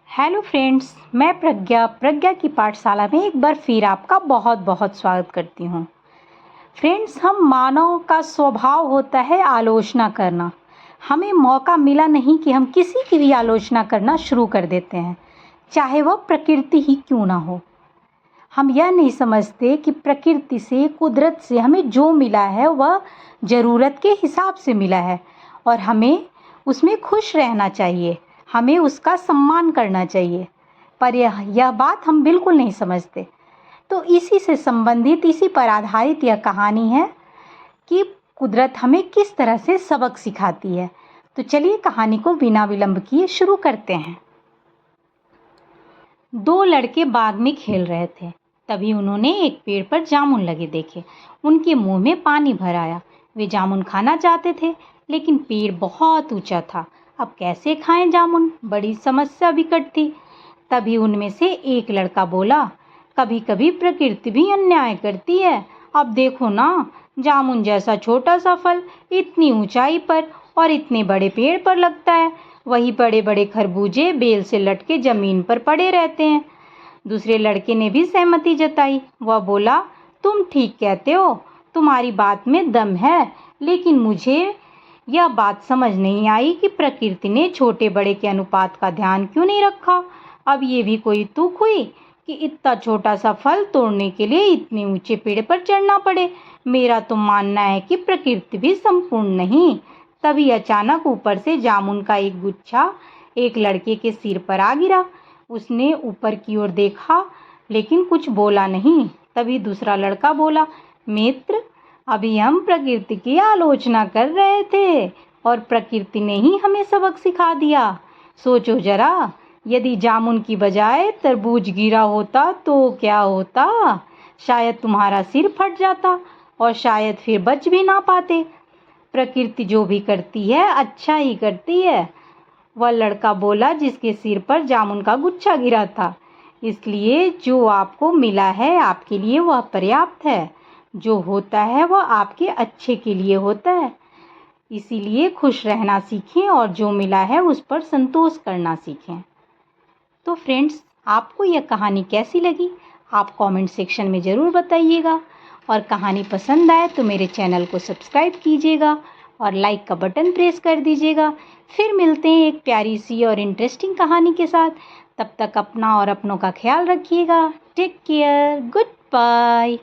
Hello friends, मैं प्रज्ञा की पाठशाला में एक बार फिर आपका बहुत बहुत स्वागत करती हूँ। फ्रेंड्स, हम मानव का स्वभाव होता है आलोचना करना। हमें मौका मिला नहीं कि हम किसी की भी आलोचना करना शुरू कर देते हैं, चाहे वह प्रकृति ही क्यों ना हो। हम यह नहीं समझते कि प्रकृति से, कुदरत से हमें जो मिला है वह ज़रूरत के हिसाब से मिला है और हमें उसमें खुश रहना चाहिए, हमें उसका सम्मान करना चाहिए। पर यह बात हम बिल्कुल नहीं समझते। तो इसी से संबंधित, इसी पर आधारित यह कहानी है कि कुदरत हमें किस तरह से सबक सिखाती है। तो चलिए कहानी को बिना विलंब किए शुरू करते हैं। दो लड़के बाग में खेल रहे थे। तभी उन्होंने एक पेड़ पर जामुन लगे देखे। उनके मुंह में पानी भर आया। वे जामुन खाना चाहते थे, लेकिन पेड़ बहुत ऊंचा था। अब कैसे खाएं जामुन? बड़ी समस्या विकट थी। तभी उनमें से एक लड़का बोला, कभी कभी प्रकृति भी अन्याय करती है। अब देखो ना, जामुन जैसा छोटा सा फल इतनी ऊंचाई पर और इतने बड़े पेड़ पर लगता है, वही बड़े बड़े खरबूजे बेल से लटके जमीन पर पड़े रहते हैं। दूसरे लड़के ने भी सहमति जताई। वह बोला, तुम ठीक कहते हो, तुम्हारी बात में दम है, लेकिन मुझे यह बात समझ नहीं आई कि प्रकृति ने छोटे बड़े के अनुपात का ध्यान क्यों नहीं रखा। अब ये भी कोई तुक हुई कि इतना छोटा सा फल तोड़ने के लिए इतने ऊंचे पेड़ पर चढ़ना पड़े। मेरा तो मानना है कि प्रकृति भी संपूर्ण नहीं। तभी अचानक ऊपर से जामुन का एक गुच्छा एक लड़के के सिर पर आ गिरा। उसने ऊपर की ओर देखा, लेकिन कुछ बोला नहीं। तभी दूसरा लड़का बोला, मित्र, अभी हम प्रकृति की आलोचना कर रहे थे और प्रकृति ने ही हमें सबक सिखा दिया। सोचो जरा, यदि जामुन की बजाय तरबूज गिरा होता तो क्या होता? शायद तुम्हारा सिर फट जाता और शायद फिर बच भी ना पाते। प्रकृति जो भी करती है अच्छा ही करती है। वह लड़का बोला जिसके सिर पर जामुन का गुच्छा गिरा था। इसलिए जो आपको मिला है आपके लिए वह पर्याप्त है। जो होता है वह आपके अच्छे के लिए होता है। इसीलिए खुश रहना सीखें और जो मिला है उस पर संतोष करना सीखें। तो फ्रेंड्स, आपको यह कहानी कैसी लगी? आप कमेंट सेक्शन में ज़रूर बताइएगा। और कहानी पसंद आए तो मेरे चैनल को सब्सक्राइब कीजिएगा और लाइक का बटन प्रेस कर दीजिएगा। फिर मिलते हैं एक प्यारी सी और इंटरेस्टिंग कहानी के साथ। तब तक अपना और अपनों का ख्याल रखिएगा। Take care. Good bye.